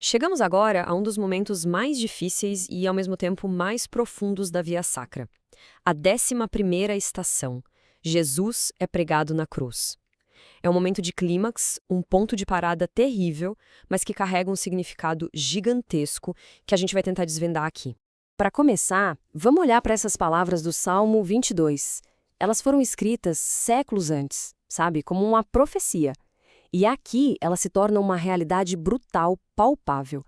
Chegamos agora a um dos momentos mais difíceis e, ao mesmo tempo, mais profundos da Via Sacra. A 11ª estação. Jesus é pregado na cruz. É um momento de clímax, um ponto de parada terrível, mas que carrega um significado gigantesco que a gente vai tentar desvendar aqui. Para começar, vamos olhar para essas palavras do Salmo 22. Elas foram escritas séculos antes, sabe? Como uma profecia. E aqui elas se tornam uma realidade brutal, palpável.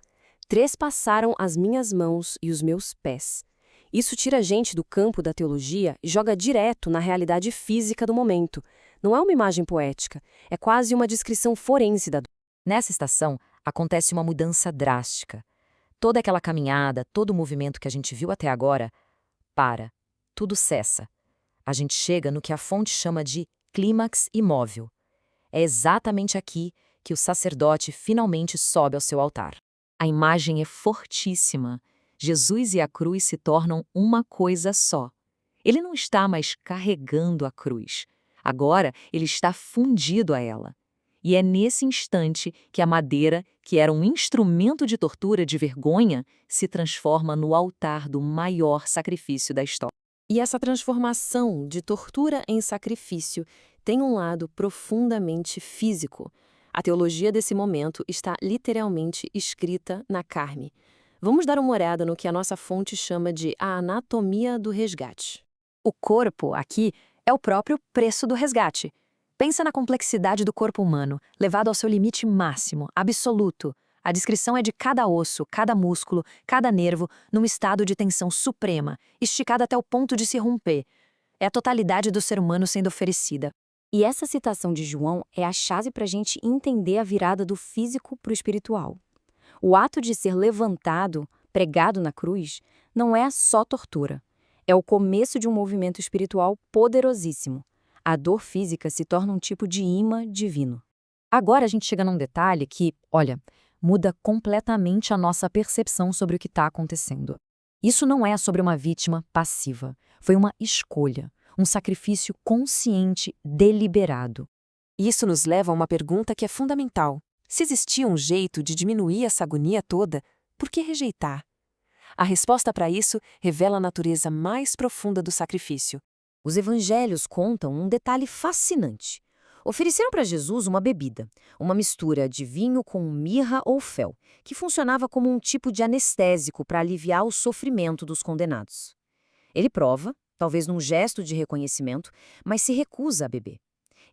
Trespassaram as minhas mãos e os meus pés. Isso tira a gente do campo da teologia e joga direto na realidade física do momento. Não é uma imagem poética, é quase uma descrição forense da dor. Nessa estação, acontece uma mudança drástica. Toda aquela caminhada, todo o movimento que a gente viu até agora, para. Tudo cessa. A gente chega no que a fonte chama de clímax imóvel. É exatamente aqui que o sacerdote finalmente sobe ao seu altar. A imagem é fortíssima. Jesus e a cruz se tornam uma coisa só. Ele não está mais carregando a cruz. Agora, ele está fundido a ela. E é nesse instante que a madeira, que era um instrumento de tortura, de vergonha, se transforma no altar do maior sacrifício da história. E essa transformação de tortura em sacrifício tem um lado profundamente físico. A teologia desse momento está literalmente escrita na carne. Vamos dar uma olhada no que a nossa fonte chama de a anatomia do resgate. O corpo, aqui, é o próprio preço do resgate. Pensa na complexidade do corpo humano, levado ao seu limite máximo, absoluto. A descrição é de cada osso, cada músculo, cada nervo, num estado de tensão suprema, esticado até o ponto de se romper. É a totalidade do ser humano sendo oferecida. E essa citação de João é a chave para a gente entender a virada do físico para o espiritual. O ato de ser levantado, pregado na cruz, não é só tortura. É o começo de um movimento espiritual poderosíssimo. A dor física se torna um tipo de imã divino. Agora a gente chega num detalhe que, olha, muda completamente a nossa percepção sobre o que está acontecendo. Isso não é sobre uma vítima passiva. Foi uma escolha, um sacrifício consciente, deliberado. Isso nos leva a uma pergunta que é fundamental. Se existia um jeito de diminuir essa agonia toda, por que rejeitar? A resposta para isso revela a natureza mais profunda do sacrifício. Os evangelhos contam um detalhe fascinante. Ofereceram para Jesus uma bebida, uma mistura de vinho com mirra ou fel, que funcionava como um tipo de anestésico para aliviar o sofrimento dos condenados. Ele prova, talvez num gesto de reconhecimento, mas se recusa a beber.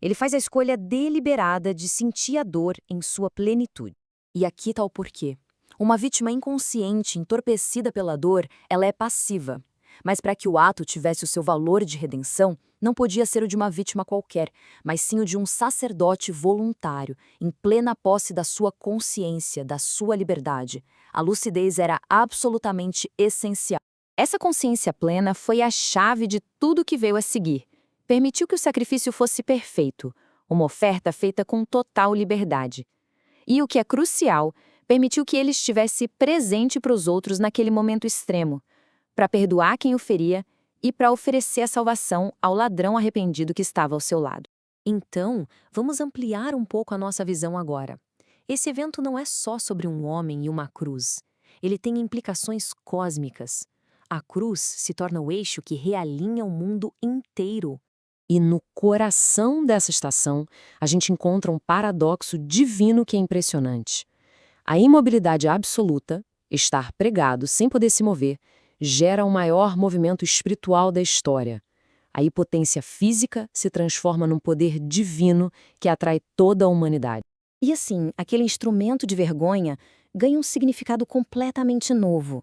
Ele faz a escolha deliberada de sentir a dor em sua plenitude. E aqui está o porquê. Uma vítima inconsciente, entorpecida pela dor, ela é passiva. Mas para que o ato tivesse o seu valor de redenção, não podia ser o de uma vítima qualquer, mas sim o de um sacerdote voluntário, em plena posse da sua consciência, da sua liberdade. A lucidez era absolutamente essencial. Essa consciência plena foi a chave de tudo que veio a seguir. Permitiu que o sacrifício fosse perfeito, uma oferta feita com total liberdade. E o que é crucial, permitiu que ele estivesse presente para os outros naquele momento extremo, para perdoar quem o feria e para oferecer a salvação ao ladrão arrependido que estava ao seu lado. Então, vamos ampliar um pouco a nossa visão agora. Esse evento não é só sobre um homem e uma cruz. Ele tem implicações cósmicas. A cruz se torna o eixo que realinha o mundo inteiro. E no coração dessa estação, a gente encontra um paradoxo divino que é impressionante. A imobilidade absoluta, estar pregado sem poder se mover, gera o maior movimento espiritual da história. A impotência física se transforma num poder divino que atrai toda a humanidade. E assim, aquele instrumento de vergonha ganha um significado completamente novo.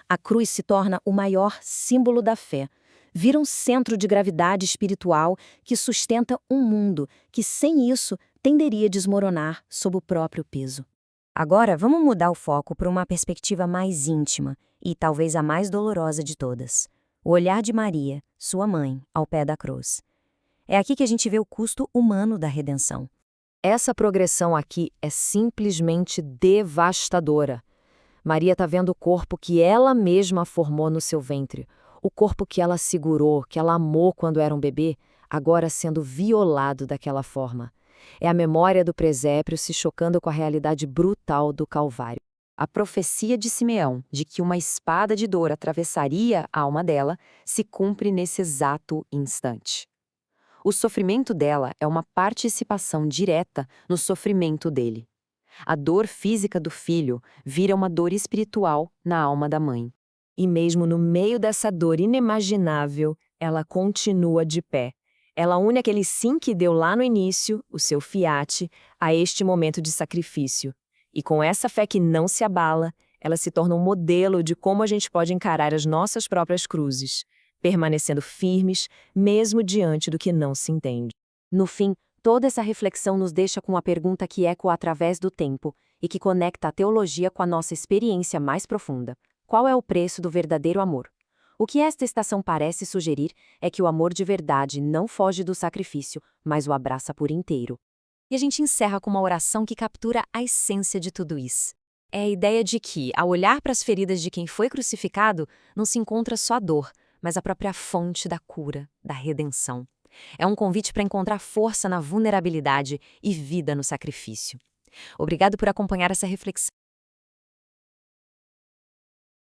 A cruz se torna o maior símbolo da fé. Vira um centro de gravidade espiritual que sustenta um mundo que, sem isso, tenderia a desmoronar sob o próprio peso. Agora, vamos mudar o foco para uma perspectiva mais íntima e talvez a mais dolorosa de todas. O olhar de Maria, sua mãe, ao pé da cruz. É aqui que a gente vê o custo humano da redenção. Essa progressão aqui é simplesmente devastadora. Maria está vendo o corpo que ela mesma formou no seu ventre, o corpo que ela segurou, que ela amou quando era um bebê, agora sendo violado daquela forma. É a memória do presépio se chocando com a realidade brutal do Calvário. A profecia de Simeão, de que uma espada de dor atravessaria a alma dela, se cumpre nesse exato instante. O sofrimento dela é uma participação direta no sofrimento dele. A dor física do filho vira uma dor espiritual na alma da mãe. E mesmo no meio dessa dor inimaginável, ela continua de pé. Ela une aquele sim que deu lá no início, o seu fiat, a este momento de sacrifício. E com essa fé que não se abala, ela se torna um modelo de como a gente pode encarar as nossas próprias cruzes, permanecendo firmes, mesmo diante do que não se entende. No fim, toda essa reflexão nos deixa com uma pergunta que ecoa através do tempo e que conecta a teologia com a nossa experiência mais profunda. Qual é o preço do verdadeiro amor? O que esta estação parece sugerir é que o amor de verdade não foge do sacrifício, mas o abraça por inteiro. E a gente encerra com uma oração que captura a essência de tudo isso. É a ideia de que, ao olhar para as feridas de quem foi crucificado, não se encontra só a dor, mas a própria fonte da cura, da redenção. É um convite para encontrar força na vulnerabilidade e vida no sacrifício. Obrigado por acompanhar essa reflexão.